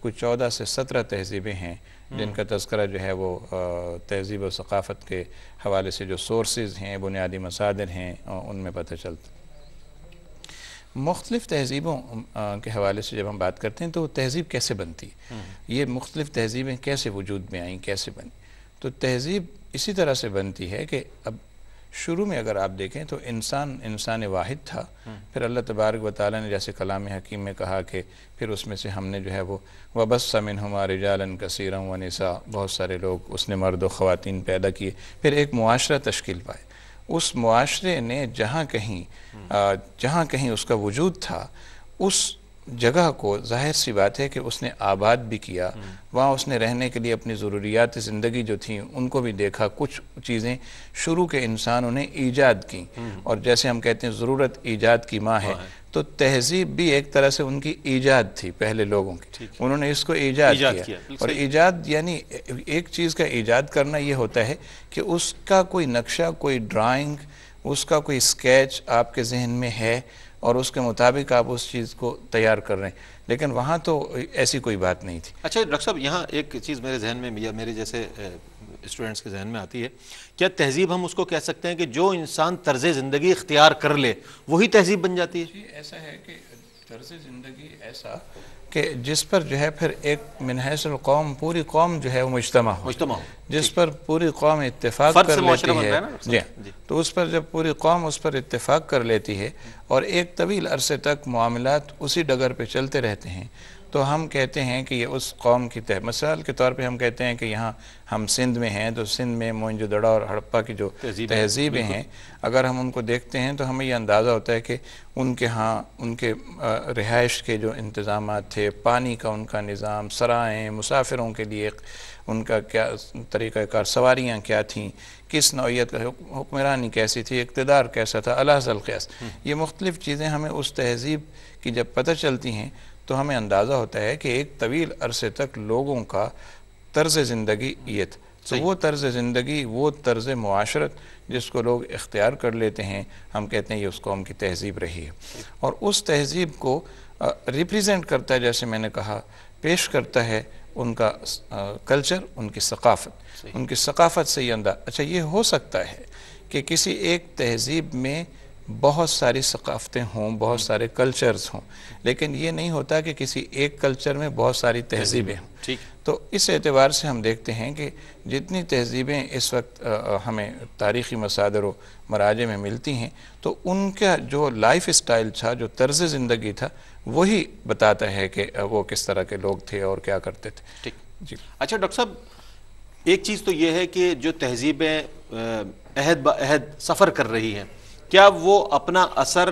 کوئی 14 سے 17 تہذیبیں ہیں جن کا تذکرہ جو ہے وہ تہذیب و ثقافت کے حوالے سے جو سورسز ہیں، بنیادی مصادر ہیں، ان میں پتہ چلتا۔ مختلف تہذیبوں کے حوالے سے جب ہم بات کرتے ہیں تو تہذیب کیسے بنتی ہے، یہ مختلف تہذیبیں کیسے وجود میں آئیں، کیسے بنی؟ تو تہذیب اسی طرح سے بنتی ہے کہ اب شروع میں اگر آپ دیکھیں تو انسان واحد تھا، پھر اللہ تبارک و تعالیٰ نے جیسے کلام حکیم میں کہا کہ پھر اس میں سے ہم نے جو ہے وہ وَبَثَّ مِنْهُمَا رِجَالًا كَثِيرًا وَنِسَاءً، بہت سارے لوگ اس نے مرد و خواتین پیدا کیے، پھر ایک معاشرہ تشکیل پائے۔ اس معاشرے نے جہاں کہیں اس کا وجود تھا، اس جگہ کو ظاہر سی بات ہے کہ اس نے آباد بھی کیا، وہاں اس نے رہنے کے لیے اپنی ضروریات زندگی جو تھیں ان کو بھی دیکھا، کچھ چیزیں شروع کے انسانوں نے ایجاد کی، اور جیسے ہم کہتے ہیں ضرورت ایجاد کی ماں ہے، تو تہذیب بھی ایک طرح سے ان کی ایجاد تھی پہلے لوگوں کی، انہوں نے اس کو ایجاد کیا۔ اور ایجاد یعنی ایک چیز کا ایجاد کرنا یہ ہوتا ہے کہ اس کا کوئی نقشہ، کوئی ڈرائنگ، اس کا کوئی اسکیچ آپ کے ذہن میں ہے اور اس کے مطابق آپ اس چیز کو تیار کر رہے ہیں، لیکن وہاں تو ایسی کوئی بات نہیں تھی۔ اچھا ڈاکٹر صاحب، یہاں ایک چیز میرے ذہن میں یا میرے جیسے اسٹوڈنٹس کے ذہن میں آتی ہے، کیا تہذیب ہم اس کو کہہ سکتے ہیں کہ جو انسان طرز زندگی اختیار کر لے وہی تہذیب بن جاتی ہے؟ جی ایسا ہے کہ طرز زندگی ایسا کہ جس پر جو ہے پھر ایک من حیث القوم، پوری قوم جو ہے وہ مجتمع ہو، جس پر پوری قوم اتفاق کر لیتی ہے، جی تو اس پر جب پوری قوم اس پر اتفاق کر لیتی ہے اور ایک طویل عرصے تک معاملات اسی ڈگر پہ چلتے رہتے ہیں، تو ہم کہتے ہیں کہ یہ اس قوم کی مثال کے طور پہ ہم کہتے ہیں کہ یہاں ہم سندھ میں ہیں تو سندھ میں موئنجو دڑا اور ہڑپا کی جو تہذیبیں ہیں، اگر ہم ان کو دیکھتے ہیں تو ہمیں یہ اندازہ ہوتا ہے کہ ان کے ہاں ان کے رہائش کے جو انتظامات تھے، پانی کا ان کا نظام، سرائیں، مسافروں کے لیے ان کا کیا طریقہ کار، سواریاں کیا تھیں، کس نوعیت کا حکمرانی کیسی تھی، اقتدار کیسا تھا، علی حاصل قیاس، یہ مختلف چیزیں ہمیں اس تہذیب کی جب پتہ چلتی ہیں تو ہمیں اندازہ ہوتا ہے کہ ایک طویل عرصے تک لوگوں کا طرز زندگی یہ تھا۔ تو وہ طرز زندگی، وہ طرز معاشرت جس کو لوگ اختیار کر لیتے ہیں، ہم کہتے ہیں یہ اس قوم کی تہذیب رہی ہے، اور اس تہذیب کو ریپریزنٹ کرتا ہے، جیسے میں نے کہا، پیش کرتا ہے ان کا کلچر، ان کی ثقافت، ان کی ثقافت سے یہ انداز۔ اچھا یہ ہو سکتا ہے کہ کسی ایک تہذیب میں بہت ساری ثقافتیں ہوں، بہت سارے کلچرز ہوں، لیکن یہ نہیں ہوتا کہ کسی ایک کلچر میں بہت ساری تہذیبیں ہوں۔ تو اس اعتبار سے ہم دیکھتے ہیں کہ جتنی تہذیبیں اس وقت ہمیں تاریخی مصادر و مراجع میں ملتی ہیں، تو ان کا جو لائف اسٹائل تھا، جو طرز زندگی تھا، وہی بتاتا ہے کہ وہ کس طرح کے لوگ تھے اور کیا کرتے تھے۔ جی اچھا ڈاکٹر صاحب، ایک چیز تو یہ ہے کہ جو تہذیبیں عہد با عہد سفر کر رہی ہیں، کیا وہ اپنا اثر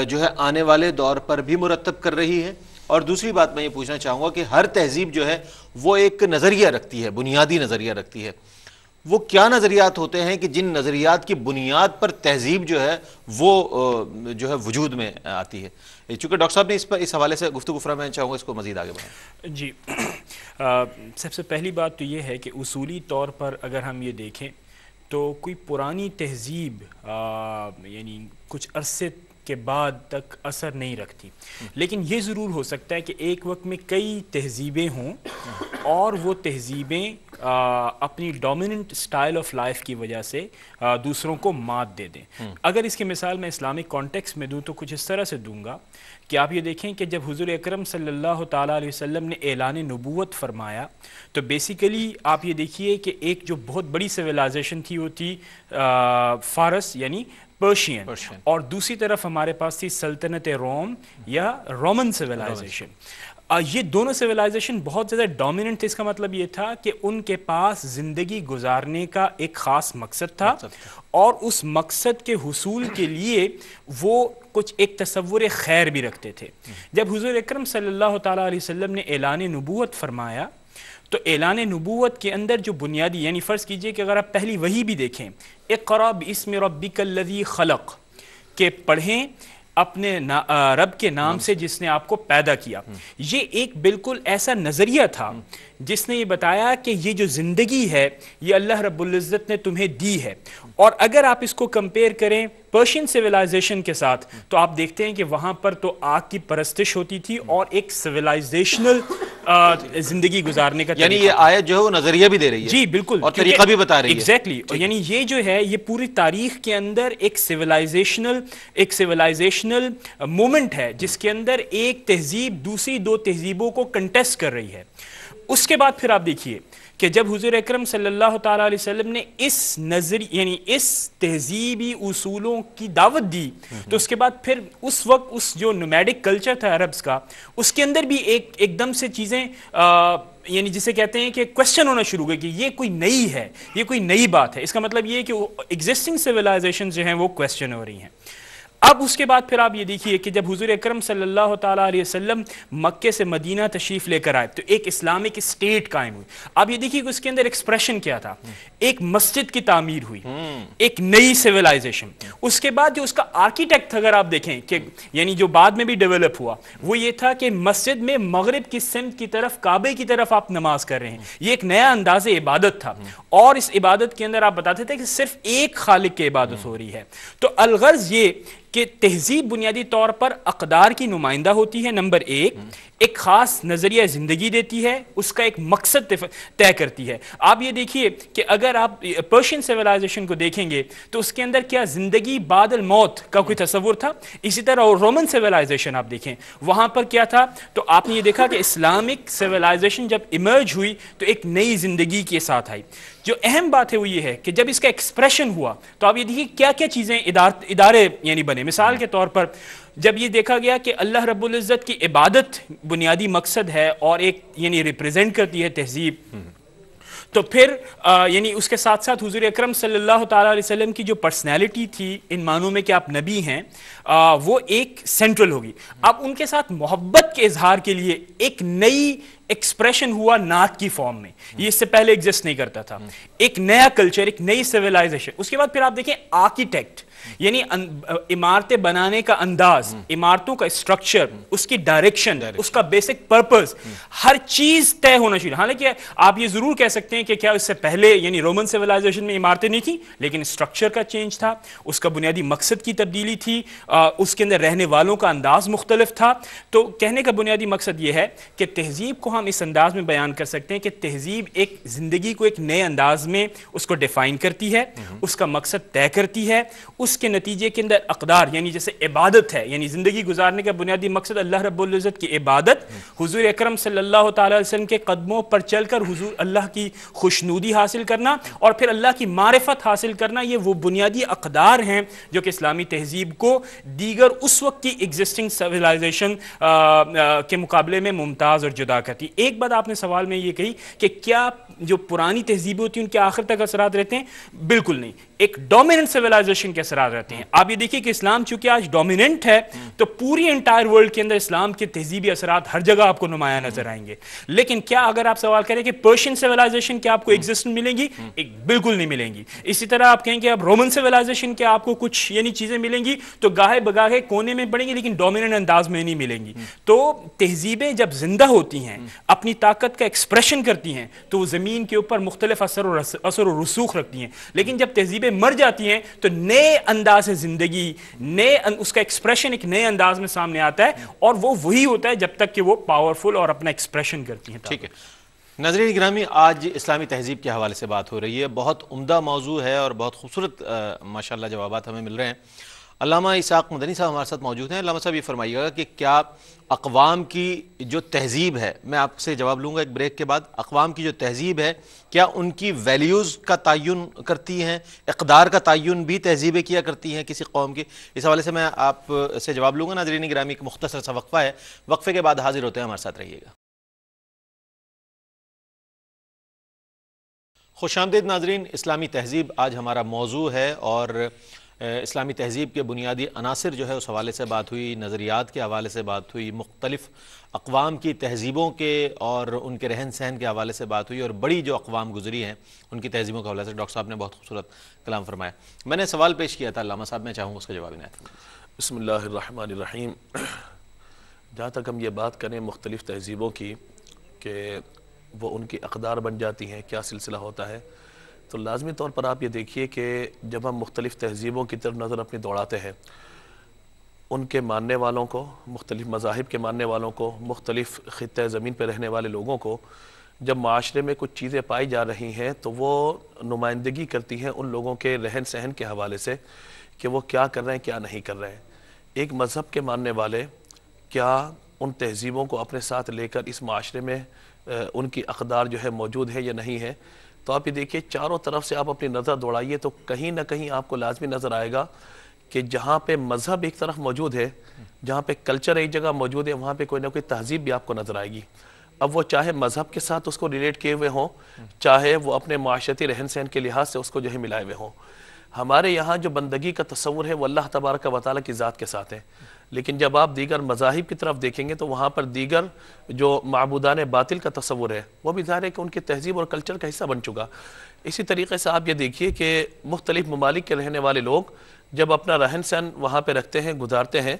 جو ہے آنے والے دور پر بھی مرتب کر رہی ہے؟ اور دوسری بات میں یہ پوچھنا چاہوں گا کہ ہر تہذیب جو ہے وہ ایک نظریہ رکھتی ہے، بنیادی نظریہ رکھتی ہے، وہ کیا نظریات ہوتے ہیں کہ جن نظریات کی بنیاد پر تہذیب جو ہے وہ جو ہے وجود میں آتی ہے؟ چونکہ ڈاکٹر صاحب نے اس حوالے سے گفتگو فرمایا، میں چاہوں گا اس کو مزید آگے بڑھائیں۔ جی سب سے پہلی بات تو یہ ہے کہ اصولی طور پر اگر ہم یہ دیکھیں تو کوئی پرانی تہذیب یعنی کچھ عرصے کے بعد تک اثر نہیں رکھتی، لیکن یہ ضرور ہو سکتا ہے کہ ایک وقت میں کئی تہذیبیں ہوں اور وہ تہذیبیں اپنی ڈومیننٹ سٹائل آف لائف کی وجہ سے دوسروں کو مات دے دیں۔ اگر اس کی مثال میں اسلامک کانٹیکس میں دوں تو کچھ اس طرح سے دوں گا کہ آپ یہ دیکھیں کہ جب حضور اکرم صلی اللہ تعالیٰ علیہ وسلم نے اعلان نبوت فرمایا تو بیسیکلی آپ یہ دیکھیے کہ ایک جو بہت بڑی سویلائزیشن تھی وہ تھی فارس یعنی پرشین، اور دوسری طرف ہمارے پاس تھی سلطنت روم یا رومن سویلائزیشن۔ یہ دونوں سویلائزیشن بہت زیادہ ڈومیننٹ تھے۔ اس کا مطلب یہ تھا کہ ان کے پاس زندگی گزارنے کا ایک خاص مقصد تھا، اور اس مقصد کے حصول کے لیے وہ کچھ ایک تصور خیر بھی رکھتے تھے۔ جب حضور اکرم صلی اللہ تعالیٰ علیہ وسلم نے اعلان نبوت فرمایا تو اعلان نبوت کے اندر جو بنیادی، یعنی فرض کیجئے کہ اگر آپ پہلی وحی بھی دیکھیں، اقرأ باسم ربک الذی خلق، کہ پڑھیں اپنے رب کے نام سے جس نے آپ کو پیدا کیا، یہ ایک بالکل ایسا نظریہ تھا جس نے یہ بتایا کہ یہ جو زندگی ہے یہ اللہ رب العزت نے تمہیں دی ہے. اور اگر آپ اس کو کمپیئر کریں پرشین سویلائزیشن کے ساتھ تو آپ دیکھتے ہیں کہ وہاں پر تو آگ کی پرستش ہوتی تھی اور ایک سویلائزیشنل زندگی گزارنے کا یعنی یہ آیت جو ہے وہ نظریہ بھی دے رہی ہے. جی بالکل, اور طریقہ بھی بتا رہی ہے. ایگزیکٹلی. یعنی یہ جو ہے یہ پوری تاریخ کے اندر ایک سویلائزیشنل مومنٹ ہے جس کے اندر ایک تہذیب دوسری دو تہذیبوں کو کنٹیسٹ کر رہی ہے. اس کے بعد پھر آپ دیکھیے کہ جب حضور اکرم صلی اللہ تعالیٰ علیہ وسلم نے یعنی اس تہذیبی اصولوں کی دعوت دی تو اس کے بعد پھر اس وقت اس جو نومیڈک کلچر تھا عربز کا اس کے اندر بھی ایک دم سے چیزیں یعنی جسے کہتے ہیں کہ کوشچن ہونا شروع ہوئے کہ یہ کوئی نئی ہے, یہ کوئی نئی بات ہے. اس کا مطلب یہ ہے کہ ایگزسٹنگ سویلائزیشن جو ہیں وہ کوشچن ہو رہی ہیں. اب اس کے بعد پھر آپ یہ دیکھیے کہ جب حضور اکرم صلی اللہ تعالیٰ علیہ وسلم مکے سے مدینہ تشریف لے کر آئے تو ایک اسلامک اسٹیٹ قائم ہوئی. آپ یہ دیکھیے کہ اس کے اندر ایکسپریشن کیا تھا, ایک مسجد کی تعمیر ہوئی, ایک نئی سویلائزیشن. اس کے بعد جو اس کا آرکیٹیکٹ اگر آپ دیکھیں کہ یعنی جو بعد میں بھی ڈیولپ ہوا وہ یہ تھا کہ مسجد میں مغرب کی سمت کی طرف کعبے کی طرف آپ نماز کر رہے ہیں. یہ ایک نیا انداز عبادت تھا اور اس عبادت کے اندر آپ بتاتے تھے کہ صرف ایک خالق کی عبادت ہو رہی ہے. تو الغرض یہ کہ تہذیب بنیادی طور پر اقدار کی نمائندہ ہوتی ہے. نمبر ایک خاص نظریہ زندگی دیتی ہے, اس کا ایک مقصد طے کرتی ہے. آپ یہ دیکھیے کہ اگر آپ پرشین سویلائزیشن کو دیکھیں گے تو اس کے اندر کیا زندگی بعد الموت کا کوئی تصور تھا. اسی طرح رومن سویلائزیشن آپ دیکھیں وہاں پر کیا تھا تو آپ نے یہ دیکھا کہ اسلامک سویلائزیشن جب ایمرج ہوئی تو ایک نئی زندگی کے ساتھ آئی. جو اہم بات ہے وہ یہ ہے کہ جب اس کا ایکسپریشن ہوا تو آپ یہ دیکھیے کیا کیا چیزیں ادارے یعنی بنے. مثال کے طور پر جب یہ دیکھا گیا کہ اللہ رب العزت کی عبادت بنیادی مقصد ہے اور ایک یعنی ریپریزنٹ کرتی ہے تہذیب تو پھر یعنی اس کے ساتھ ساتھ حضور اکرم صلی اللہ تعالیٰ علیہ وسلم کی جو پرسنالٹی تھی ان معنوں میں کہ آپ نبی ہیں وہ ایک سینٹرل ہوگی. اب ان کے ساتھ محبت کے اظہار کے لیے ایک نئی ایکسپریشن ہوا نعت کی فارم میں, یہ اس سے پہلے ایگزسٹ نہیں کرتا تھا. ایک نیا کلچر, ایک نئی سویلائزیشن. اس کے بعد پھر آپ دیکھیں آرکیٹیکٹ یعنی عمارتیں بنانے کا انداز, عمارتوں کا اسٹرکچر, اس کی ڈائریکشن, اس کا بیسک پرپز, ہر چیز طے ہونا شروع. حالانکہ آپ یہ ضرور کہہ سکتے ہیں کہ کیا اس سے پہلے یعنی رومن سویلائزیشن میں عمارتیں نہیں تھیں لیکن اسٹرکچر کا چینج تھا, اس کا بنیادی مقصد کی تبدیلی تھی, اس کے اندر رہنے والوں کا انداز مختلف تھا. تو کہنے کا بنیادی مقصد یہ ہے کہ تہذیب کو ہم اس انداز میں بیان کر سکتے ہیں کہ تہذیب ایک زندگی کو ایک نئے انداز میں اس کو ڈیفائن کرتی ہے, اس کا مقصد طے کرتی ہے, اس کے نتیجے کے اندر اقدار یعنی جیسے عبادت ہے یعنی زندگی گزارنے کا بنیادی مقصد اللہ رب العزت کی عبادت, حضور اکرم صلی اللہ تعالی علیہ وسلم کے قدموں پر چل کر حضور اللہ کی خوشنودی حاصل کرنا اور پھر اللہ کی معرفت حاصل کرنا. یہ وہ بنیادی اقدار ہیں جو کہ اسلامی تہذیب کو دیگر اس وقت کی ایگزسٹنگ سویلائزیشن کے مقابلے میں ممتاز اور جدا کرتی. ایک بات آپ نے سوال میں یہ کہی کہ کیا جو پرانی تہذیبیں ہوتی ہیں ان کے آخر تک اثرات رہتے ہیں؟ بالکل نہیں, ایک ڈومیننٹ سویلائزیشن کے اثرات رہتے ہیں. آپ یہ دیکھیے کہ اسلام چونکہ آج ڈومیننٹ ہے تو پوری انٹائر ورلڈ کے اندر اسلام کے تہذیبی اثرات ہر جگہ آپ کو نمایاں نظر آئیں گے. لیکن کیا اگر آپ سوال کریں کہ پرشین سویلائزیشن کیا آپ کو ایگزسٹنٹ ملیں گی؟ بالکل نہیں ملیں گی. اسی طرح آپ کہیں کہ اب رومن سویلائزیشن کیا آپ کو کچھ یعنی چیزیں ملیں گی تو گاہے بگاہے کونے میں پڑیں گی لیکن ڈومیننٹ انداز میں نہیں ملیں گی. تو تہذیبیں جب زندہ ہوتی ہیں, اپنی طاقت کا ایکسپریشن کرتی ہیں تو وہ زمین کے اوپر مختلف اثر و رسوخ رکھتی ہیں. لیکن جب تہذیبیں مر جاتی ہیں تو نئے انداز زندگی, اس کا ایکسپریشن ایک نئے انداز میں سامنے آتا ہے اور وہ وہی ہوتا ہے جب تک کہ وہ پاورفل اور اپنا ایکسپریشن کرتی ہیں. ٹھیک ہے ناظرین گرامی, آج اسلامی تہذیب کے حوالے سے بات ہو رہی ہے. بہت عمدہ موضوع ہے اور بہت خوبصورت ماشاءاللہ جوابات ہمیں مل رہے ہیں. علامہ اسحاق مدنی صاحب ہمارے ساتھ موجود ہیں. علامہ صاحب یہ فرمائیے گا کہ کیا اقوام کی جو تہذیب ہے, میں آپ سے جواب لوں گا ایک بریک کے بعد, اقوام کی جو تہذیب ہے کیا ان کی ویلیوز کا تعین کرتی ہیں, اقدار کا تعین بھی تہذیبیں کیا کرتی ہیں کسی قوم کی؟ اس حوالے سے میں آپ سے جواب لوں گا. ناظرین گرامی ایک مختصر سا وقفہ ہے, وقفے کے بعد حاضر ہوتے ہیں, ہمارے ساتھ رہیے گا. خوش آمدید ناظرین, اسلامی تہذیب آج ہمارا موضوع ہے اور اسلامی تہذیب کے بنیادی عناصر جو ہے اس حوالے سے بات ہوئی, نظریات کے حوالے سے بات ہوئی, مختلف اقوام کی تہذیبوں کے اور ان کے رہن سہن کے حوالے سے بات ہوئی اور بڑی جو اقوام گزری ہیں ان کی تہذیبوں کے حوالے سے ڈاکٹر صاحب نے بہت خوبصورت کلام فرمایا. میں نے سوال پیش کیا تھا علامہ صاحب, میں چاہوں گا اس کا جواب عنایت. بسم اللہ الرحمن الرحیم. جہاں تک ہم یہ بات کریں مختلف تہذیبوں کی کہ وہ ان کی اقدار بن جاتی ہیں، کیا سلسلہ ہوتا ہے؟ تو لازمی طور پر آپ یہ دیکھیے کہ جب ہم مختلف تہذیبوں کی طرف نظر اپنی دوڑاتے ہیں، ان کے ماننے والوں کو، مختلف مذاہب کے ماننے والوں کو، مختلف خطہ زمین پہ رہنے والے لوگوں کو جب معاشرے میں کچھ چیزیں پائی جا رہی ہیں تو وہ نمائندگی کرتی ہیں ان لوگوں کے رہن سہن کے حوالے سے کہ وہ کیا کر رہے ہیں، کیا نہیں کر رہے ہیں۔ ایک مذہب کے ماننے والے کیا ان تہذیبوں کو اپنے ساتھ لے کر اس معاشرے میں ان کی اقدار جو ہے موجود ہے یا نہیں ہے؟ تو آپ یہ دیکھیے چاروں طرف سے آپ اپنی نظر دوڑائیے تو کہیں نہ کہیں آپ کو لازمی نظر آئے گا کہ جہاں پہ مذہب ایک طرف موجود ہے، جہاں پہ کلچر ایک جگہ موجود ہے، وہاں پہ کوئی نہ کوئی تہذیب بھی آپ کو نظر آئے گی۔ اب وہ چاہے مذہب کے ساتھ اس کو ریلیٹ کیے ہوئے ہوں، چاہے وہ اپنے معاشرتی رہن سہن کے لحاظ سے اس کو جو ہے ملائے ہوئے ہوں۔ ہمارے یہاں جو بندگی کا تصور ہے وہ اللہ تبارک و تعالیٰ کی ذات کے ساتھ ہے، لیکن جب آپ دیگر مذاہب کی طرف دیکھیں گے تو وہاں پر دیگر جو معبودان باطل کا تصور ہے وہ بھی ظاہر ہے کہ ان کی تہذیب اور کلچر کا حصہ بن چکا۔ اسی طریقے سے آپ یہ دیکھیے کہ مختلف ممالک کے رہنے والے لوگ جب اپنا رہن سہن وہاں پہ رکھتے ہیں، گزارتے ہیں،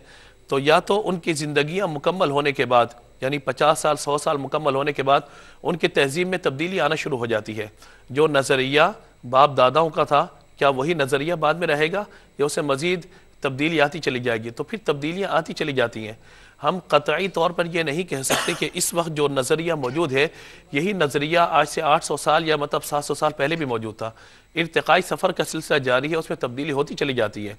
تو یا تو ان کی زندگیاں مکمل ہونے کے بعد، یعنی 50 سال 100 سال مکمل ہونے کے بعد ان کی تہذیب میں تبدیلی آنا شروع ہو جاتی ہے۔ جو نظریہ باپ داداؤں کا تھا کیا وہی نظریہ بعد میں رہے گا یا اسے مزید تبدیلی آتی چلی جائے گی؟ تو پھر تبدیلیاں آتی چلی جاتی ہیں۔ ہم قطعی طور پر یہ نہیں کہہ سکتے کہ اس وقت جو نظریہ موجود ہے یہی نظریہ آج سے 800 سال یا مطلب 700 سال پہلے بھی موجود تھا۔ ارتقائی سفر کا سلسلہ جاری ہے، اس میں تبدیلی ہوتی چلی جاتی ہے۔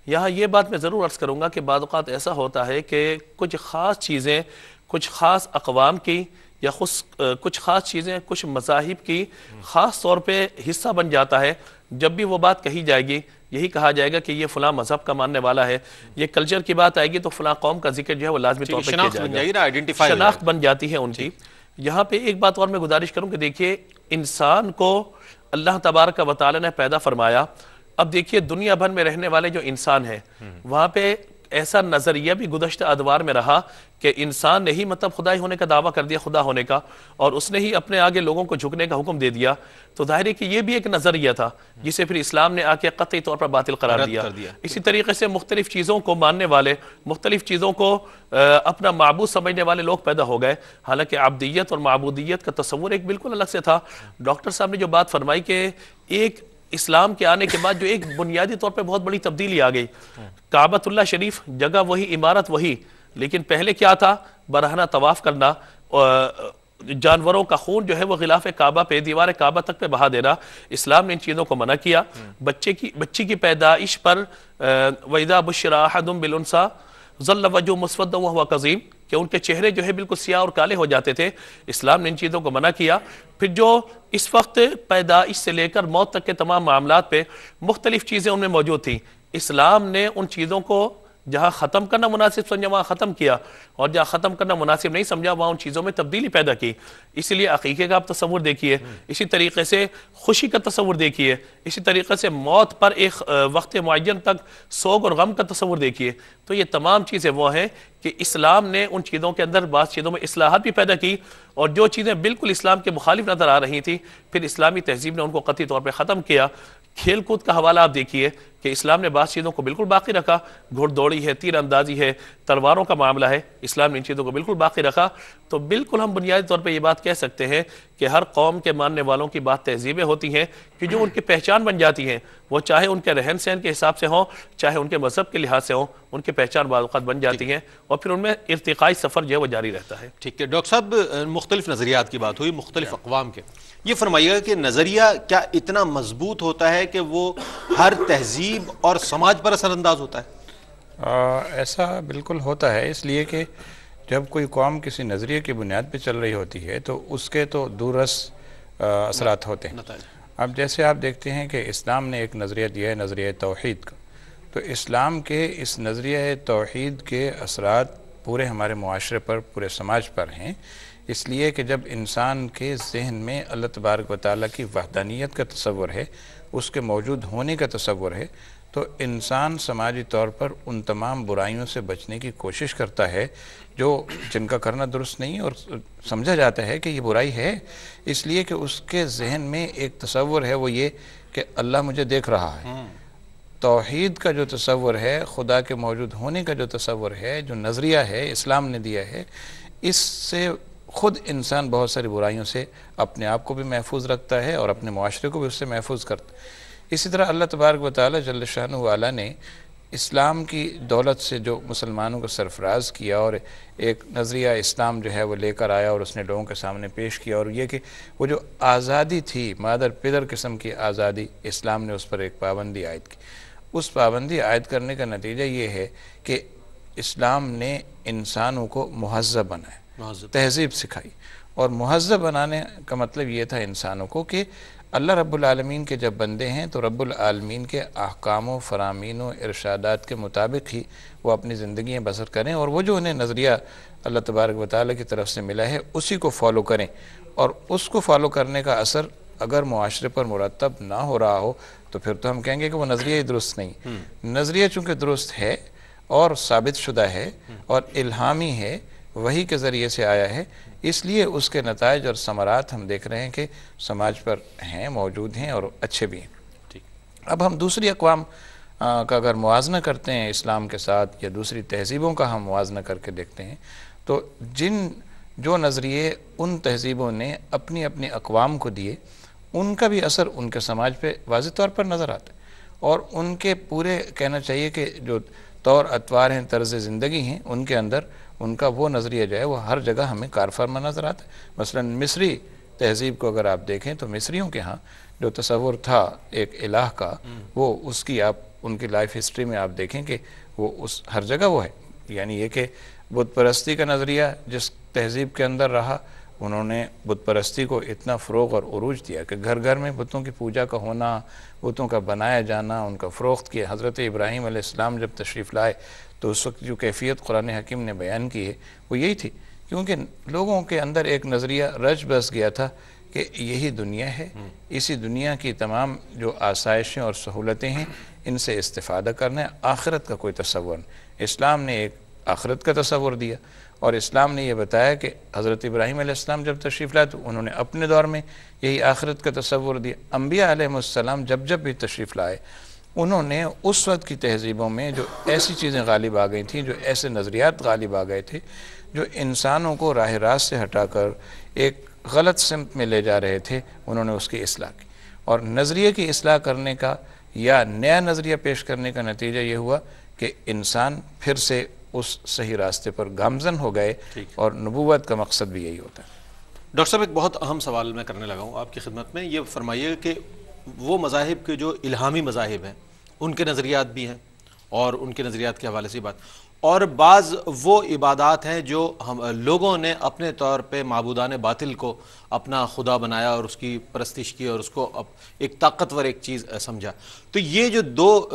یہاں یہ بات میں ضرور عرض کروں گا کہ بعض اوقات ایسا ہوتا ہے کہ کچھ خاص چیزیں کچھ خاص اقوام کی یا کچھ خاص چیزیں کچھ مذاہب کی خاص طور پہ حصہ بن جاتا ہے۔ جب بھی وہ بات کہی جائے گی یہی کہا جائے گا کہ یہ فلاں مذہب کا ماننے والا ہے، یہ کلچر کی بات آئے گی تو فلاں قوم کا ذکر جو ہے وہ لازمی طور پہ کیا جائے گا، شناخت بن جاتی ہے ان کی۔ یہاں پہ ایک بات اور میں گزارش کروں کہ دیکھیے انسان کو اللہ تبارک و تعالی نے پیدا فرمایا۔ اب دیکھیے دنیا بھر میں رہنے والے جو انسان ہیں وہاں پہ ایسا نظریہ بھی گزشتہ ادوار میں رہا کہ انسان نے ہی مطلب خدائی ہونے کا دعویٰ کر دیا، خدا ہونے کا، اور اس نے ہی اپنے آگے لوگوں کو جھکنے کا حکم دے دیا۔ تو ظاہر ہے کہ یہ بھی ایک نظریہ تھا جسے پھر اسلام نے آ کے قطعی طور پر باطل قرار دیا۔ اسی طریقے سے مختلف چیزوں کو ماننے والے، مختلف چیزوں کو اپنا معبود سمجھنے والے لوگ پیدا ہو گئے، حالانکہ عبدیت اور معبودیت کا تصور ایک بالکل الگ سے تھا۔ ڈاکٹر صاحب نے جو بات فرمائی کہ ایک اسلام کے آنے کے بعد جو ایک بنیادی طور پہ بہت بڑی تبدیلی آ گئی، کعبۃ اللہ شریف جگہ وہی، عمارت وہی، لیکن پہلے کیا تھا؟ برہنہ طواف کرنا، جانوروں کا خون جو ہے وہ غلاف کعبہ پہ، دیوار کعبہ تک پہ بہا دینا۔ اسلام نے ان چیزوں کو منع کیا۔ بچی کی پیدائش پر وَإِذَا بُشِّرَ أَحَدٌ بِالْأُنثَىٰ ظَلَّ وَجْهُهُ مُسْوَدًّا وَهُوَ كَظِيمٌ کہ ان کے چہرے جو ہے بالکل سیاہ اور کالے ہو جاتے تھے۔ اسلام نے ان چیزوں کو منع کیا۔ پھر جو اس وقت پیدائش سے لے کر موت تک کے تمام معاملات پہ مختلف چیزیں ان میں موجود تھیں، اسلام نے ان چیزوں کو جہاں ختم کرنا مناسب سمجھا وہاں ختم کیا، اور جہاں ختم کرنا مناسب نہیں سمجھا وہاں ان چیزوں میں تبدیلی پیدا کی۔ اسی لیے عقیقے کا آپ تصور دیکھیے، اسی طریقے سے خوشی کا تصور دیکھیے، اسی طریقے سے موت پر ایک وقت معین تک سوگ اور غم کا تصور دیکھیے۔ تو یہ تمام چیزیں وہ ہیں کہ اسلام نے ان چیزوں کے اندر بعض چیزوں میں اصلاحات بھی پیدا کی، اور جو چیزیں بالکل اسلام کے مخالف نظر آ رہی تھیں پھر اسلامی تہذیب نے ان کو قطعی طور پہ ختم کیا۔ کھیل کود کا حوالہ آپ دیکھیے کہ اسلام نے بعض چیزوں کو بالکل باقی رکھا، گھوڑ دوڑی ہے، تیر اندازی ہے، تلواروں کا معاملہ ہے، اسلام نے ان چیزوں کو بالکل باقی رکھا۔ تو بالکل ہم بنیادی طور پہ یہ بات کہہ سکتے ہیں کہ ہر قوم کے ماننے والوں کی بات تہذیبیں ہوتی ہیں کہ جو ان کی پہچان بن جاتی ہیں، وہ چاہے ان کے رہن سہن کے حساب سے ہوں، چاہے ان کے مذہب کے لحاظ سے ہوں، ان کی پہچان بعض اوقات بن جاتی ہیں، اور پھر ان میں ارتقائی سفر جو ہے وہ جاری رہتا ہے۔ ٹھیک ہے ڈاکٹر صاحب، مختلف نظریات کی بات ہوئی، مختلف اقوام کے، یہ فرمائیے گا کہ نظریہ کیا اتنا مضبوط ہوتا ہے کہ وہ ہر تہذیب اور سماج پر اثر انداز ہوتا ہے؟ ایسا بالکل ہوتا ہے، اس لیے کہ جب کوئی قوم کسی نظریے کی بنیاد پہ چل رہی ہوتی ہے تو اس کے تو دورس اثرات ہوتے ہیں۔ اب جیسے آپ دیکھتے ہیں کہ اسلام نے ایک نظریہ دیا ہے، نظریہ توحید کا، تو اسلام کے اس نظریہ توحید کے اثرات پورے ہمارے معاشرے پر، پورے سماج پر ہیں، اس لیے کہ جب انسان کے ذہن میں اللہ تبارک و تعالیٰ کی وحدانیت کا تصور ہے، اس کے موجود ہونے کا تصور ہے، تو انسان سماجی طور پر ان تمام برائیوں سے بچنے کی کوشش کرتا ہے جن کا کرنا درست نہیں، اور سمجھا جاتا ہے کہ یہ برائی ہے، اس لیے کہ اس کے ذہن میں ایک تصور ہے، وہ یہ کہ اللہ مجھے دیکھ رہا ہے۔ توحید کا جو تصور ہے، خدا کے موجود ہونے کا جو تصور ہے، جو نظریہ ہے اسلام نے دیا ہے، اس سے خود انسان بہت ساری برائیوں سے اپنے آپ کو بھی محفوظ رکھتا ہے اور اپنے معاشرے کو بھی اس سے محفوظ کرتا ہے۔ اسی طرح اللہ تبارک و تعالی جل شانہ والا نے اسلام کی دولت سے جو مسلمانوں کو سرفراز کیا اور ایک نظریہ اسلام جو ہے وہ لے کر آیا اور اس نے لوگوں کے سامنے پیش کیا، اور یہ کہ وہ جو آزادی تھی، مادر پدر قسم کی آزادی، اسلام نے اس پر ایک پابندی عائد کی۔ اس پابندی عائد کرنے کا نتیجہ یہ ہے کہ اسلام نے انسانوں کو مہذب بنایا، تہذیب سکھائی، اور مہذب بنانے کا مطلب یہ تھا انسانوں کو کہ اللہ رب العالمین کے جب بندے ہیں تو رب العالمین کے احکام و فرامین و ارشادات کے مطابق ہی وہ اپنی زندگیاں بسر کریں، اور وہ جو انہیں نظریہ اللہ تبارک و تعالیٰ کی طرف سے ملا ہے اسی کو فالو کریں، اور اس کو فالو کرنے کا اثر اگر معاشرے پر مرتب نہ ہو رہا ہو تو پھر تو ہم کہیں گے کہ وہ نظریہ ہی درست نہیں۔ نظریہ چونکہ درست ہے اور ثابت شدہ ہے اور الہامی ہے، وحی کے ذریعے سے آیا ہے، اس لیے اس کے نتائج اور ثمرات ہم دیکھ رہے ہیں کہ سماج پر ہیں، موجود ہیں اور اچھے بھی ہیں۔ اب ہم دوسری اقوام کا اگر موازنہ کرتے ہیں اسلام کے ساتھ، یا دوسری تہذیبوں کا ہم موازنہ کر کے دیکھتے ہیں، تو جو نظریے ان تہذیبوں نے اپنی اپنی اقوام کو دیے، ان کا بھی اثر ان کے سماج پہ واضح طور پر نظر آتا ہے، اور ان کے پورے کہنا چاہیے کہ جو طور اطوار ہیں، طرز زندگی ہیں، ان کے اندر ان کا وہ نظریہ جو ہے وہ ہر جگہ ہمیں کار فرما نظر آتا ہے۔ مثلا مصری تہذیب کو اگر آپ دیکھیں تو مصریوں کے ہاں جو تصور تھا ایک الہ کا، وہ اس کی آپ ان کی لائف ہسٹری میں آپ دیکھیں کہ وہ اس ہر جگہ وہ ہے، یعنی یہ کہ بت پرستی کا نظریہ جس تہذیب کے اندر رہا، انہوں نے بت پرستی کو اتنا فروغ اور عروج دیا کہ گھر گھر میں بتوں کی پوجا کا ہونا، بتوں کا بنایا جانا، ان کا فروخت کیا۔ حضرت ابراہیم علیہ السلام جب تشریف لائے تو اس وقت جو کیفیت قرآن حکیم نے بیان کی ہے وہ یہی تھی، کیونکہ لوگوں کے اندر ایک نظریہ رچ بس گیا تھا کہ یہی دنیا ہے، اسی دنیا کی تمام جو آسائشیں اور سہولتیں ہیں ان سے استفادہ کرنا ہے، آخرت کا کوئی تصور نہیں۔ اسلام نے ایک آخرت کا تصور دیا، اور اسلام نے یہ بتایا کہ حضرت ابراہیم علیہ السلام جب تشریف لائے تو انہوں نے اپنے دور میں یہی آخرت کا تصور دیا۔ انبیاء علیہ السلام جب بھی تشریف لائے، انہوں نے اس وقت کی تہذیبوں میں جو ایسی چیزیں غالب آ گئی تھیں، جو ایسے نظریات غالب آ گئے تھے جو انسانوں کو راہ راست سے ہٹا کر ایک غلط سمت میں لے جا رہے تھے، انہوں نے اس کی اصلاح کی، اور نظریے کی اصلاح کرنے کا یا نیا نظریہ پیش کرنے کا نتیجہ یہ ہوا کہ انسان پھر سے اس صحیح راستے پر گامزن ہو گئے، اور نبوت کا مقصد بھی یہی ہوتا ہے۔ ڈاکٹر صاحب ایک بہت اہم سوال میں کرنے لگا ہوں آپ کی خدمت میں، یہ فرمائیے کہ وہ مذاہب کے جو الہامی مذاہب ہیں ان کے نظریات بھی ہیں، اور ان کے نظریات کے حوالے سے بات، اور بعض وہ عبادات ہیں جو لوگوں نے اپنے طور پہ معبودان باطل کو اپنا خدا بنایا اور اس کی پرستش کی اور اس کو ایک طاقتور ایک چیز سمجھا۔ تو یہ جو دو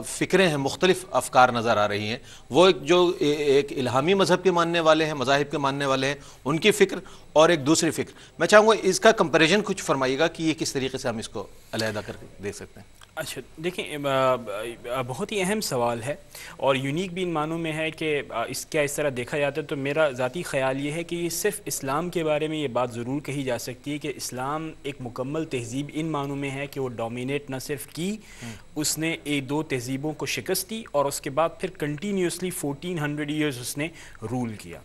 فکریں ہیں، مختلف افکار نظر آ رہی ہیں، وہ جو ایک الہامی مذہب کے ماننے والے ہیں، مذاہب کے ماننے والے ہیں، ان کی فکر، اور ایک دوسری فکر۔ میں چاہوں گا اس کا کمپیریزن کچھ فرمائیے گا کہ یہ کس طریقے سے ہم اس کو علیحدہ کر کے دیکھ سکتے ہیں۔ اچھا دیکھیں، بہت ہی اہم سوال ہے اور یونیک بھی ان معنوں میں ہے کہ اس طرح دیکھا جاتا ہے تو میرا ذاتی خیال یہ ہے کہ یہ صرف اسلام کے بارے میں یہ بات ضرور کہی جا سکتی ہے کہ اسلام ایک مکمل تہذیب ان معنوں میں ہے کہ وہ ڈومینیٹ نہ صرف کی، اس نے ایک دو تہذیبوں کو شکست دی، اور اس کے بعد پھر کنٹینیوسلی 1400 ایئرز اس نے رول کیا۔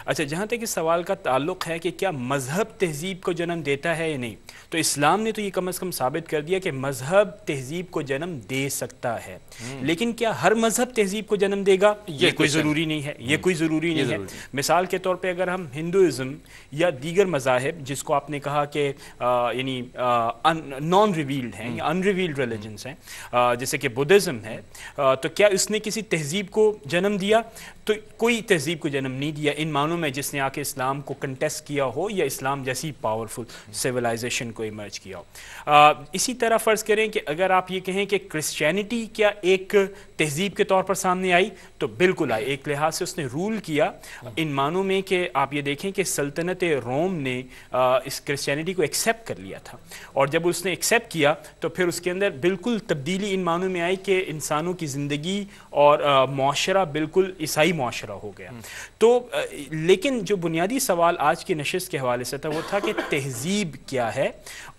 اچھا، جہاں تک اس سوال کا تعلق ہے کہ کیا مذہب تہذیب کو جنم دیتا ہے یا نہیں، تو اسلام نے تو یہ کم از کم ثابت کر دیا کہ مذہب تہذیب کو جنم دے سکتا ہے، لیکن کیا ہر مذہب تہذیب کو جنم دے گا؟ یہ کوئی ضروری نہیں ہے، یہ کوئی ضروری نہیں ہے۔ مثال کے طور پہ اگر ہم ہندوازم یا دیگر مذاہب جس کو آپ نے کہا کہ یعنی نان ریویلڈ ہیں یا ان ریویلڈ ریلیجنس ہیں، جیسے کہ بدھزم ہے، تو کیا اس نے کسی تہذیب کو جنم دیا؟ تو کوئی تہذیب کو جنم نہیں دیا ان معنوں میں جس نے آ کے اسلام کو کنٹیسٹ کیا ہو یا اسلام جیسی پاورفل سیولائزیشن کو ایمرج کیا ہو۔ اسی طرح فرض کریں کہ اگر آپ یہ کہیں کہ کرسچینٹی کیا ایک تہذیب کے طور پر سامنے آئی، تو بالکل آئی، ایک لحاظ سے اس نے رول کیا ان معنوں میں کہ آپ یہ دیکھیں کہ سلطنت روم نے اس کرسچینٹی کو ایکسیپٹ کر لیا تھا، اور جب اس نے ایکسیپٹ کیا تو پھر اس کے اندر بالکل تبدیلی ان معنوں میں آئی کہ انسانوں کی زندگی اور معاشرہ بالکل عیسائی معاشرہ ہو گیا۔ تو لیکن جو بنیادی سوال آج کی نشست کے حوالے سے تھا وہ تھا کہ تہذیب کیا ہے،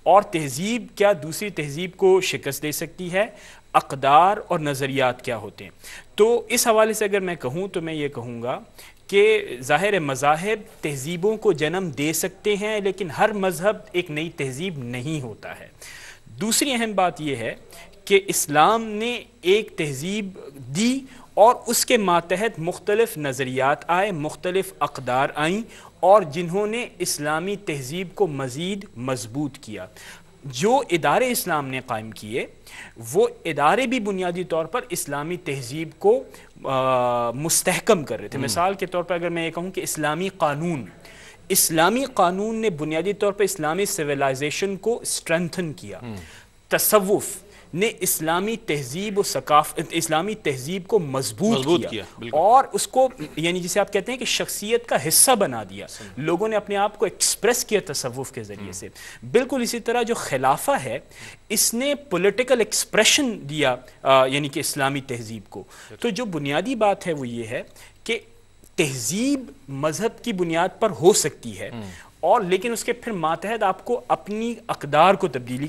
اور تہذیب کیا دوسری تہذیب کو شکست دے سکتی ہے، اقدار اور نظریات کیا ہوتے ہیں۔ تو اس حوالے سے اگر میں کہوں تو میں یہ کہوں گا کہ ظاہر مذاہب تہذیبوں کو جنم دے سکتے ہیں لیکن ہر مذہب ایک نئی تہذیب نہیں ہوتا ہے۔ دوسری اہم بات یہ ہے کہ اسلام نے ایک تہذیب دی اور اس کے ماتحت مختلف نظریات آئے، مختلف اقدار آئیں اور جنہوں نے اسلامی تہذیب کو مزید مضبوط کیا۔ جو ادارے اسلام نے قائم کیے وہ ادارے بھی بنیادی طور پر اسلامی تہذیب کو مستحکم کر رہے تھے۔ مثال کے طور پر اگر میں یہ کہوں کہ اسلامی قانون نے بنیادی طور پر اسلامی سویلائزیشن کو اسٹرینتھن کیا۔ تصوف نے اسلامی تہذیب و اسلامی تہذیب کو مضبوط کیا اور اس کو یعنی جسے آپ کہتے ہیں کہ شخصیت کا حصہ بنا دیا، لوگوں نے اپنے آپ کو ایکسپریس کیا تصوف کے ذریعے سے۔ بالکل اسی طرح جو خلافہ ہے اس نے پولیٹیکل ایکسپریشن دیا یعنی کہ اسلامی تہذیب کو۔ تو جو بنیادی بات ہے وہ یہ ہے کہ تہذیب مذہب کی بنیاد پر ہو سکتی ہے اور لیکن اس کے پھر ماتحت آپ کو اپنی اقدار کو تبدیلی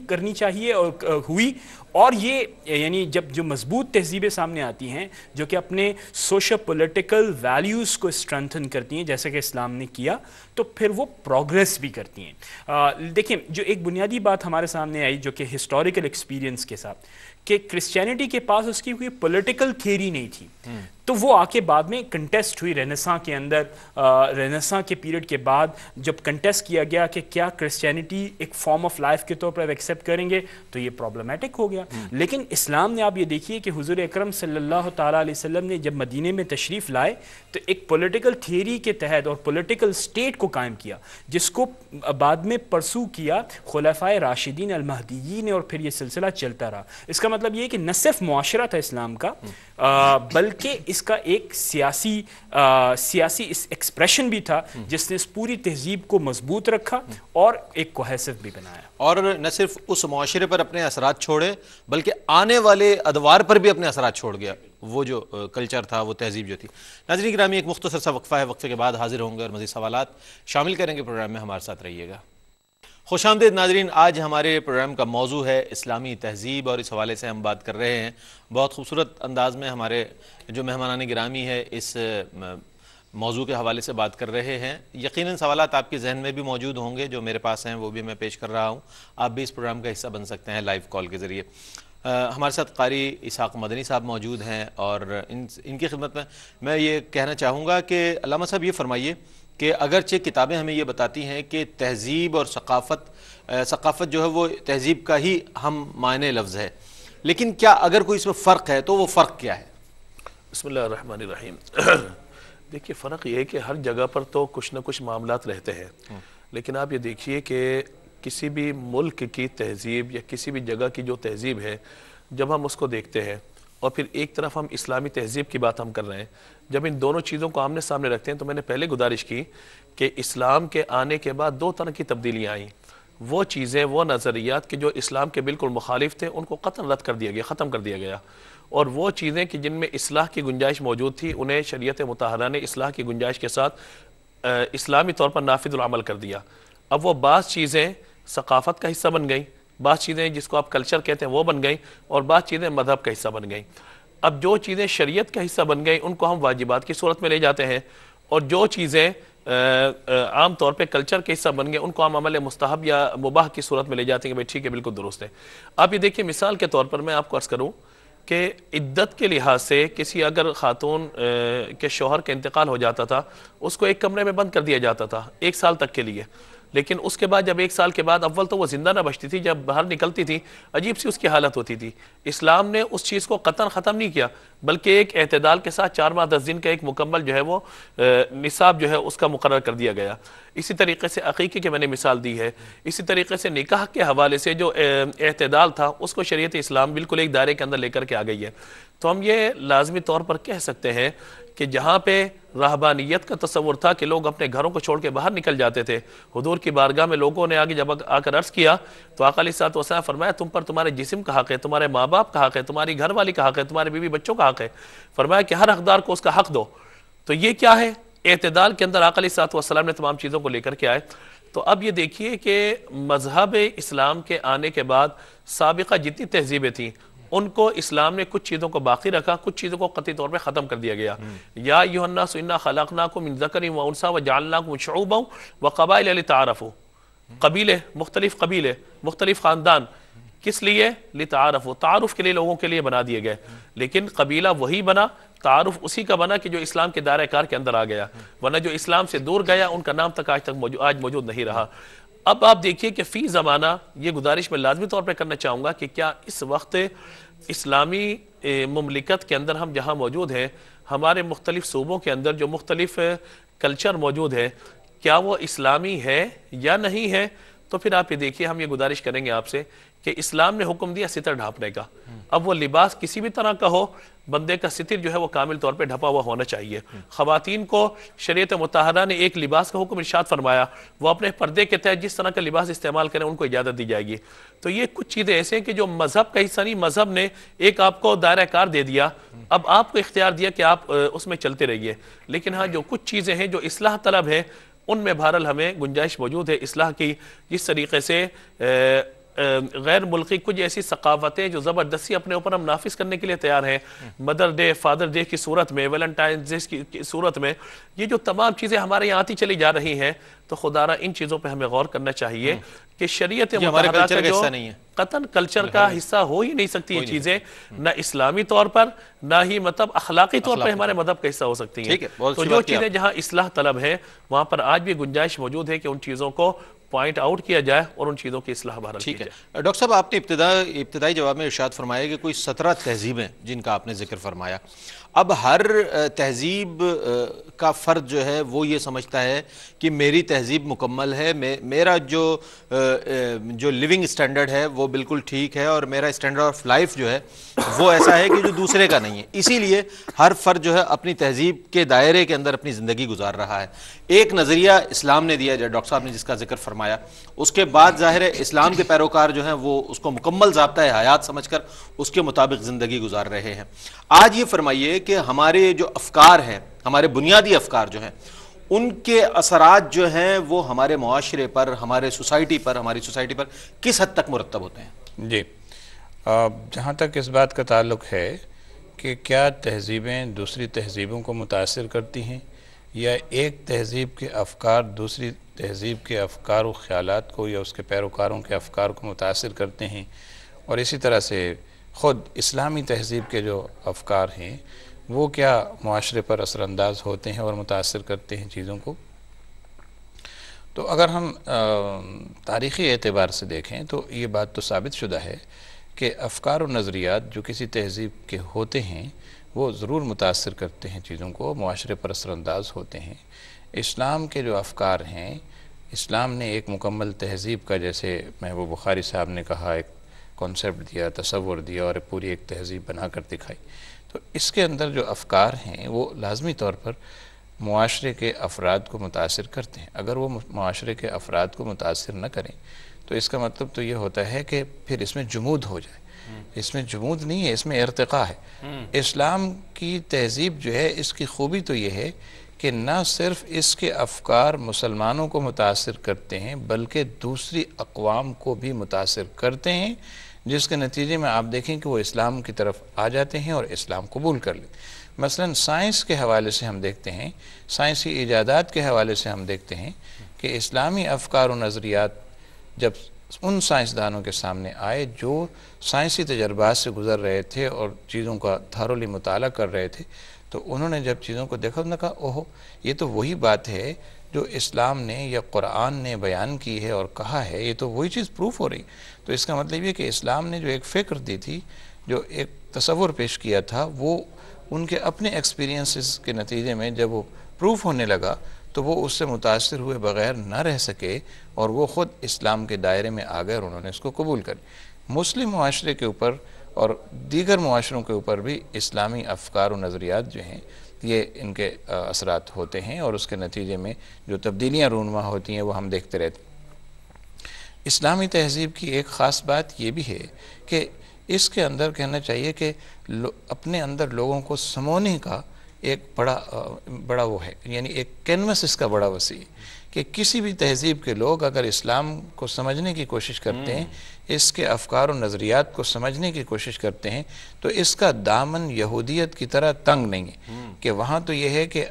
کرنی چاہیے اور ہوئی، اور یہ یعنی جب جو مضبوط تہذیبیں سامنے آتی ہیں جو کہ اپنے سوشل پولیٹیکل ویلیوز کو اسٹرینتھن کرتی ہیں جیسا کہ اسلام نے کیا، تو پھر وہ پروگریس بھی کرتی ہیں۔ دیکھیں جو ایک بنیادی بات ہمارے سامنے آئی جو کہ ہسٹوریکل ایکسپیرینس کے ساتھ، کہ کرسچینٹی کے پاس اس کی کوئی پولیٹیکل تھیوری نہیں تھی، تو وہ آ کے بعد میں کنٹیسٹ ہوئی رینیساں کے اندر، رینیساں کے پیریڈ کے بعد جب کنٹیسٹ کیا گیا کہ کیا کرسچینٹی ایک فارم آف لائف کے طور پر ایکسیپٹ کریں گے، تو یہ پرابلمیٹک ہو گیا۔ لیکن اسلام نے آپ یہ دیکھیے کہ حضور اکرم صلی اللہ تعالیٰ علیہ وسلم نے جب مدینے میں تشریف لائے تو ایک پولیٹیکل تھیوری کے تحت اور پولیٹیکل سٹیٹ کو قائم کیا جس کو بعد میں پرسو کیا خلفائے راشدین المہدیین نے، اور پھر یہ سلسلہ چلتا رہا۔ اس کا مطلب یہ ہے کہ نہ صرف معاشرہ تھا اسلام کا بلکہ اس کا ایک سیاسی ایکسپریشن بھی تھا جس نے اس پوری تہذیب کو مضبوط رکھا اور ایک کوہیسو بھی بنایا، اور نہ صرف اس معاشرے پر اپنے اثرات چھوڑے بلکہ آنے والے ادوار پر بھی اپنے اثرات چھوڑ گیا، وہ جو کلچر تھا، وہ تہذیب جو تھی۔ ناظرین گرامی ایک مختصر سا وقفہ ہے، وقفے کے بعد حاضر ہوں گے اور مزید سوالات شامل کریں گے پروگرام میں، ہمارے ساتھ رہیے گا۔ خوش آمدید ناظرین، آج ہمارے پروگرام کا موضوع ہے اسلامی تہذیب اور اس حوالے سے ہم بات کر رہے ہیں۔ بہت خوبصورت انداز میں ہمارے جو مہمانان گرامی ہے اس موضوع کے حوالے سے بات کر رہے ہیں۔ یقیناً سوالات آپ کے ذہن میں بھی موجود ہوں گے، جو میرے پاس ہیں وہ بھی میں پیش کر رہا ہوں۔ آپ بھی اس پروگرام کا حصہ بن سکتے ہیں لائیو کال کے ذریعے۔ ہمارے ساتھ قاری اسحاق مدنی صاحب موجود ہیں اور ان کی خدمت میں یہ کہنا چاہوں گا کہ علامہ صاحب یہ فرمائیے کہ اگرچہ کتابیں ہمیں یہ بتاتی ہیں کہ تہذیب اور ثقافت جو ہے وہ تہذیب کا ہی ہم معنی لفظ ہے، لیکن کیا اگر کوئی اس میں فرق ہے تو وہ فرق کیا ہے؟ بسم اللہ الرحمن الرحیم۔ دیکھیے فرق یہ ہے کہ ہر جگہ پر تو کچھ نہ کچھ معاملات رہتے ہیں، لیکن آپ یہ دیکھیے کہ کسی بھی ملک کی تہذیب یا کسی بھی جگہ کی جو تہذیب ہے، جب ہم اس کو دیکھتے ہیں اور پھر ایک طرف ہم اسلامی تہذیب کی بات ہم کر رہے ہیں، جب ان دونوں چیزوں کو آمنے سامنے رکھتے ہیں تو میں نے پہلے گزارش کی کہ اسلام کے آنے کے بعد دو طرح کی تبدیلیاں آئیں۔ وہ چیزیں، وہ نظریات کہ جو اسلام کے بالکل مخالف تھے ان کو قطعاً رد کر دیا گیا، ختم کر دیا گیا، اور وہ چیزیں کہ جن میں اصلاح کی گنجائش موجود تھی انہیں شریعت مطہرہ نے اصلاح کی گنجائش کے ساتھ اسلامی طور پر نافذ العمل کر دیا۔ اب وہ بعض چیزیں ثقافت کا حصہ بن گئیں، بعض چیزیں جس کو آپ کلچر کہتے ہیں وہ بن گئیں، اور بعض چیزیں مذہب کا حصہ بن گئیں۔ اب جو چیزیں شریعت کا حصہ بن گئیں ان کو ہم واجبات کی صورت میں لے جاتے ہیں، اور جو چیزیں عام طور پہ کلچر کے حصہ بن گئے ان کو ہم عمل مستحب یا مباح کی صورت میں لے جاتے ہیں کہ بھئی ٹھیک ہے بالکل درست ہے۔ آپ یہ دیکھیں مثال کے طور پر میں آپ کو عرض کروں کہ عدت کے لحاظ سے کسی اگر خاتون کے شوہر کا انتقال ہو جاتا تھا اس کو ایک کمرے میں بند کر دیا جاتا تھا 1 سال تک کے لیے، لیکن اس کے بعد جب 1 سال کے بعد اول تو وہ زندہ نہ بچتی تھی، جب باہر نکلتی تھی عجیب سی اس کی حالت ہوتی تھی۔ اسلام نے اس چیز کو قطعاً ختم نہیں کیا بلکہ ایک اعتدال کے ساتھ 4 ماہ 10 دن کا ایک مکمل جو ہے وہ نصاب جو ہے اس کا مقرر کر دیا گیا۔ اسی طریقے سے عقیقے کی میں نے مثال دی ہے، اسی طریقے سے نکاح کے حوالے سے جو اعتدال تھا اس کو شریعت اسلام بالکل ایک دائرے کے اندر لے کر کے آ گئی ہے۔ تو ہم یہ لازمی طور پر کہہ سکتے ہیں کہ جہاں پہ رہبانیت کا تصور تھا کہ لوگ اپنے گھروں کو چھوڑ کے باہر نکل جاتے تھے، حضور کی بارگاہ میں لوگوں نے آگے جب آ کر عرض کیا تو آقا علیہ الصلوۃ والسلام فرمایا تم پر تمہارے جسم کا حق ہے، تمہارے ماں باپ کا حق ہے، تمہاری گھر والی کا حق ہے، تمہارے بیوی بچوں کا حق ہے، فرمایا کہ ہر حقدار کو اس کا حق دو۔ تو یہ کیا ہے؟ اعتدال کے اندر آقا علیہ الصلوۃ والسلام نے تمام چیزوں کو لے کر کے آئے۔ تو اب یہ دیکھیے کہ مذہب اسلام کے آنے کے بعد سابقہ جتنی تہذیبیں تھیں ان کو اسلام نے کچھ چیزوں کو باقی رکھا، کچھ چیزوں کو قطعی طور پہ ختم کر دیا گیا۔ یا ایھا الناس انا خلقناکم من ذکر و انثی وجعلناکم شعوبا وقبائل لتعارفوا، قبیلے، مختلف خاندان، کس لیے؟ لتعارفوا، تعارف کے لیے، لوگوں کے لیے بنا دیے گئے، لیکن قبیلہ وہی بنا، تعارف اسی کا بنا کہ جو اسلام کے دائرہ کار کے اندر آ گیا، ورنہ جو اسلام سے دور گیا ان کا نام تک آج موجود نہیں رہا۔ اب آپ دیکھیے کہ فی زمانہ یہ گزارش میں لازمی طور پہ کرنا چاہوں گا کہ کیا اس وقت اسلامی مملکت کے اندر ہم جہاں موجود ہیں، ہمارے مختلف صوبوں کے اندر جو مختلف کلچر موجود ہے، کیا وہ اسلامی ہے یا نہیں ہے؟ تو پھر آپ یہ دیکھیے، ہم یہ گزارش کریں گے آپ سے کہ اسلام نے حکم دیا ستر ڈھانپنے کا۔ اب وہ لباس کسی بھی طرح کا ہو، بندے کا ستر جو ہے وہ کامل طور پہ ڈھپا ہوا ہونا چاہیے۔ خواتین کو شریعت مطہرہ نے ایک لباس کا حکم ارشاد فرمایا، وہ اپنے پردے کے تحت جس طرح کا لباس استعمال کریں ان کو اجازت دی جائے گی۔ تو یہ کچھ چیزیں ایسے ہیں کہ جو مذہب کا حصہ نہیں، مذہب نے ایک آپ کو دائرہ کار دے دیا، اب آپ کو اختیار دیا کہ آپ اس میں چلتے رہیے، لیکن ہاں جو کچھ چیزیں ہیں جو اصلاح طلب ہیں ان میں بہرحال ہمیں گنجائش موجود ہے اصلاح کی۔ جس طریقے سے غیر ملکی کچھ ایسی ثقافتیں جو زبردستی اپنے اوپر ہم نافذ کرنے کے لیے تیار ہیں، مدر ڈے، فادر ڈے کی صورت میں، ویلنٹائنز ڈے کی صورت میں، یہ جو تمام چیزیں ہمارے یہاں آتی چلی جا رہی ہیں، تو خدا را ان چیزوں پہ ہمیں غور کرنا چاہیے کہ شریعت مطہرہ کا جو قطعاً کلچر کا حصہ ہو ہی نہیں سکتی یہ چیزیں، نہ اسلامی طور پر نہ ہی مطلب اخلاقی طور پر ہمارے مذہب کا حصہ ہو سکتی ہیں۔ تو جو چیزیں جہاں اصلاح طلب ہیں وہاں پر آج بھی گنجائش موجود ہے کہ ان چیزوں کو پوائنٹ آؤٹ کیا جائے اور ان چیزوں کی اصلاح بہرحال کی جائے۔ ڈاکٹر صاحب، آپ نے ابتدائی جواب میں ارشاد فرمایا کہ کوئی 17 تہذیبیں جن کا آپ نے ذکر فرمایا۔ اب ہر تہذیب کا فرد جو ہے وہ یہ سمجھتا ہے کہ میری تہذیب مکمل ہے، میرا جو لیونگ سٹینڈرڈ ہے وہ بالکل ٹھیک ہے، اور میرا سٹینڈرڈ آف لائف جو ہے وہ ایسا ہے کہ جو دوسرے کا نہیں ہے۔ اسی لیے ہر فرد جو ہے اپنی تہذیب کے دائرے کے اندر اپنی زندگی گزار رہا ہے۔ ایک نظریہ اسلام نے دیا، ڈاکٹر صاحب نے جس کا ذکر فرمایا، اس کے بعد ظاہر ہے اسلام کے پیروکار جو ہیں وہ اس کو مکمل ضابطۂ حیات سمجھ کر اس کے مطابق زندگی گزار رہے ہیں۔ آج یہ فرمائیے کہ ہمارے جو افکار ہیں، ہمارے بنیادی افکار جو ہیں، ان کے اثرات جو ہیں وہ ہمارے معاشرے پر، ہماری سوسائٹی پر کس حد تک مرتب ہوتے ہیں؟ جی، جہاں تک اس بات کا تعلق ہے کہ کیا تہذیبیں دوسری تہذیبوں کو متاثر کرتی ہیں یا ایک تہذیب کے افکار دوسری تہذیب کے افکار و خیالات کو یا اس کے پیروکاروں کے افکار کو متاثر کرتے ہیں، اور اسی طرح سے خود اسلامی تہذیب کے جو افکار ہیں وہ کیا معاشرے پر اثر انداز ہوتے ہیں اور متاثر کرتے ہیں چیزوں کو۔ تو اگر ہم تاریخی اعتبار سے دیکھیں تو یہ بات تو ثابت شدہ ہے کہ افکار و نظریات جو کسی تہذیب کے ہوتے ہیں وہ ضرور متاثر کرتے ہیں چیزوں کو، معاشرے پر اثر انداز ہوتے ہیں۔ اسلام کے جو افکار ہیں، اسلام نے ایک مکمل تہذیب کا، جیسے محبوب بخاری صاحب نے کہا، ایک کانسیپٹ دیا، تصور دیا اور پوری ایک تہذیب بنا کر دکھائی۔ تو اس کے اندر جو افکار ہیں وہ لازمی طور پر معاشرے کے افراد کو متاثر کرتے ہیں۔ اگر وہ معاشرے کے افراد کو متاثر نہ کریں تو اس کا مطلب تو یہ ہوتا ہے کہ پھر اس میں جمود ہو جائے۔ اس میں جمود نہیں ہے، اس میں ارتقاء ہے۔ اسلام کی تہذیب جو ہے، اس کی خوبی تو یہ ہے کہ نہ صرف اس کے افکار مسلمانوں کو متاثر کرتے ہیں بلکہ دوسری اقوام کو بھی متاثر کرتے ہیں، جس کے نتیجے میں آپ دیکھیں کہ وہ اسلام کی طرف آ جاتے ہیں اور اسلام قبول کر لیتے ہیں۔ مثلا سائنس کے حوالے سے ہم دیکھتے ہیں، سائنسی ایجادات کے حوالے سے ہم دیکھتے ہیں کہ اسلامی افکار و نظریات جب ان سائنسدانوں کے سامنے آئے جو سائنسی تجربات سے گزر رہے تھے اور چیزوں کا تھارولی مطالعہ کر رہے تھے، تو انہوں نے جب چیزوں کو دیکھا، انہوں نے کہا اوہو، یہ تو وہی بات ہے جو اسلام نے یا قرآن نے بیان کی ہے اور کہا ہے، یہ تو وہی چیز پروف ہو رہی۔ تو اس کا مطلب یہ کہ اسلام نے جو ایک فکر دی تھی، جو ایک تصور پیش کیا تھا، وہ ان کے اپنے ایکسپیرینسز کے نتیجے میں جب وہ پروف ہونے لگا تو وہ اس سے متاثر ہوئے بغیر نہ رہ سکے اور وہ خود اسلام کے دائرے میں آ گئے اور انہوں نے اس کو قبول کر لیا۔ مسلم معاشرے کے اوپر اور دیگر معاشروں کے اوپر بھی اسلامی افکار و نظریات جو ہیں یہ ان کے اثرات ہوتے ہیں اور اس کے نتیجے میں جو تبدیلیاں رونما ہوتی ہیں وہ ہم دیکھتے رہتے ہیں۔ اسلامی تہذیب کی ایک خاص بات یہ بھی ہے کہ اس کے اندر کہنا چاہیے کہ اپنے اندر لوگوں کو سمونے کا ایک بڑا وہ ہے، یعنی ایک کینوس اس کا بڑا وسیع کہ کسی بھی تہذیب کے لوگ اگر اسلام کو سمجھنے کی کوشش کرتے ہیں، اس کے افکار و نظریات کو سمجھنے کی کوشش کرتے ہیں، تو اس کا دامن یہودیت کی طرح تنگ نہیں ہے کہ وہاں تو یہ ہے کہ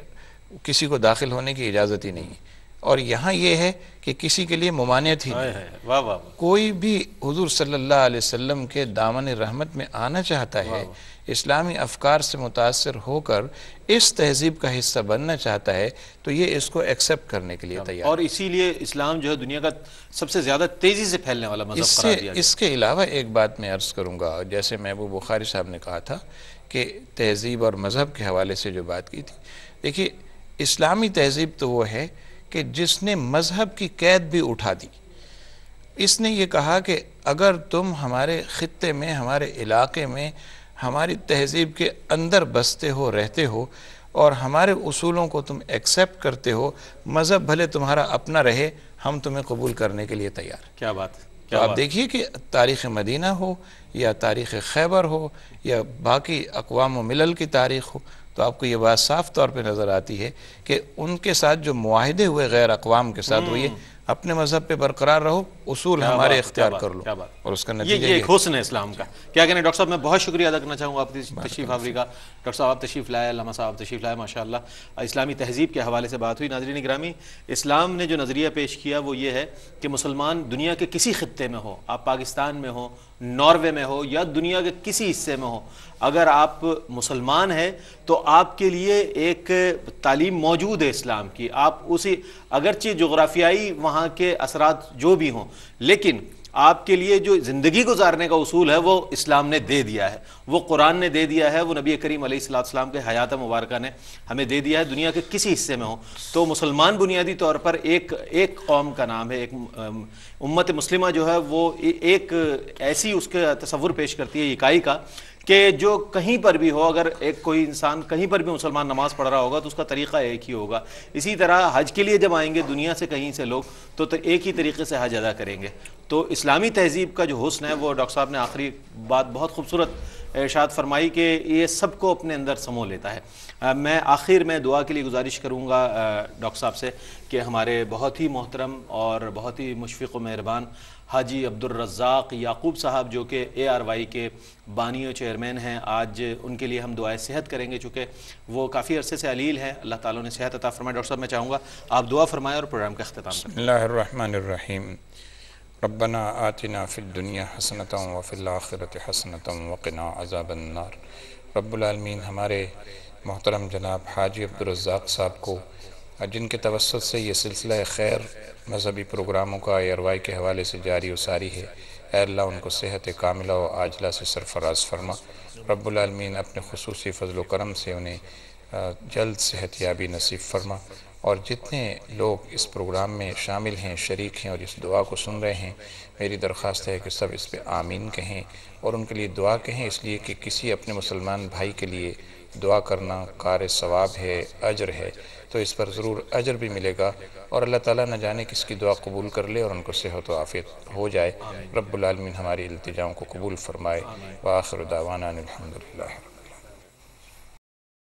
کسی کو داخل ہونے کی اجازت ہی نہیں ہے، اور یہاں یہ ہے کہ کسی کے لیے ممانعت ہی نہیں ہے۔ واہ واہ، کوئی بھی حضور صلی اللہ علیہ وسلم کے دامن رحمت میں آنا چاہتا ہے، اسلامی افکار سے متاثر ہو کر اس تہذیب کا حصہ بننا چاہتا ہے، تو یہ اس کو ایکسپٹ کرنے کے لیے تیار ہے۔ اور اسی لیے اسلام جو ہے دنیا کا سب سے زیادہ تیزی سے پھیلنے والا مذہب قرار دیا گیا۔ اس کے علاوہ ایک بات میں عرض کروں گا، جیسے محبوب بخاری صاحب نے کہا تھا کہ تہذیب اور مذہب کے حوالے سے جو بات کی تھی، دیکھیے اسلامی تہذیب تو وہ ہے کہ جس نے مذہب کی قید بھی اٹھا دی۔ اس نے یہ کہا کہ اگر تم ہمارے خطے میں، ہمارے علاقے میں ہماری تہذیب کے اندر بستے ہو، رہتے ہو، اور ہمارے اصولوں کو تم ایکسیپٹ کرتے ہو، مذہب بھلے تمہارا اپنا رہے، ہم تمہیں قبول کرنے کے لیے تیار ہیں۔ کیا بات ہے! تو آپ دیکھیے کہ تاریخ مدینہ ہو یا تاریخ خیبر ہو یا باقی اقوام و ملل کی تاریخ ہو، تو آپ کو یہ بات صاف طور پہ نظر آتی ہے کہ ان کے ساتھ جو معاہدے ہوئے غیر اقوام کے ساتھ، وہ یہ اپنے مذہب پہ برقرار رہو، اصول ہمارے اختیار کر لو، اور اس کا نتیجہ یہ ایک حسن ہے اسلام کا۔ کیا کہنے ڈاکٹر صاحب، میں بہت شکریہ ادا کرنا چاہوں گا آپ کی تشریف آوری کا۔ ڈاکٹر صاحب آپ تشریف لائے، علامہ صاحب تشریف لائے، ماشاءاللہ اسلامی تہذیب کے حوالے سے بات ہوئی۔ ناظرین گرامی، اسلام نے جو نظریہ پیش کیا وہ یہ ہے کہ مسلمان دنیا کے کسی خطے میں ہو، آپ پاکستان میں ہو، ناروے میں ہو یا دنیا کے کسی حصے میں ہو، اگر آپ مسلمان ہیں تو آپ کے لیے ایک تعلیم موجود ہے اسلام کی۔ آپ اسی اگرچہ جغرافیائی وہاں کے اثرات جو بھی ہوں، لیکن آپ کے لیے جو زندگی گزارنے کا اصول ہے وہ اسلام نے دے دیا ہے، وہ قرآن نے دے دیا ہے، وہ نبی کریم علیہ السلام کے حیات مبارکہ نے ہمیں دے دیا ہے۔ دنیا کے کسی حصے میں ہو تو مسلمان بنیادی طور پر ایک قوم کا نام ہے، ایک امت مسلمہ جو ہے وہ ایک ایسی اس کے تصور پیش کرتی ہے اکائی کا کہ جو کہیں پر بھی ہو، اگر کوئی انسان کہیں پر بھی مسلمان نماز پڑھ رہا ہوگا تو اس کا طریقہ ایک ہی ہوگا۔ اسی طرح حج کے لیے جب آئیں گے دنیا سے کہیں سے لوگ تو ایک ہی طریقے سے حج ادا کریں گے۔ تو اسلامی تہذیب کا جو حسن ہے وہ ڈاکٹر صاحب نے آخری بات بہت خوبصورت ارشاد فرمائی کہ یہ سب کو اپنے اندر سمو لیتا ہے۔ میں آخر میں دعا کے لیے گزارش کروں گا ڈاکٹر صاحب سے کہ ہمارے بہت ہی محترم اور بہت ہی مشفق و مہربان حاجی عبدالرزاق یعقوب صاحب جو کہ ARY کے بانی و چیئرمین ہیں، آج ان کے لیے ہم دعائے صحت کریں گے چونکہ وہ کافی عرصے سے علیل ہیں۔ اللہ تعالیٰ نے صحت عطا فرمائے۔ ڈاکٹر صاحب میں چاہوں گا آپ دعا فرمائیں اور پروگرام کا اختتام کریں۔ بسم اللہ الرحمن الرحیم۔ ربنا آتنا فی الدنیا حسنۃ وفی الآخرۃ حسنۃ وقنا عذاب النار۔ رب العالمین ہمارے محترم جناب حاجی عبدالرزاق صاحب کو، جن کے توسط سے یہ سلسلہ خیر مذہبی پروگراموں کا ARY کے حوالے سے جاری و ساری ہے، اے اللہ ان کو صحت کاملہ و عاجلہ سے سرفراز فرما۔ رب العالمین اپنے خصوصی فضل و کرم سے انہیں جلد صحت یابی نصیب فرما، اور جتنے لوگ اس پروگرام میں شامل ہیں، شریک ہیں اور اس دعا کو سن رہے ہیں، میری درخواست ہے کہ سب اس پہ آمین کہیں اور ان کے لیے دعا کہیں، اس لیے کہ کسی اپنے مسلمان بھائی کے لیے دعا کرنا کار ثواب ہے، اجر ہے، تو اس پر ضرور اجر بھی ملے گا، اور اللہ تعالیٰ نہ جانے کس کی دعا قبول کر لے اور ان کو صحت و عافیت ہو جائے۔ رب العالمین ہماری التجاؤں کو قبول فرمائے۔ وآخر دعوانا الحمدللہ۔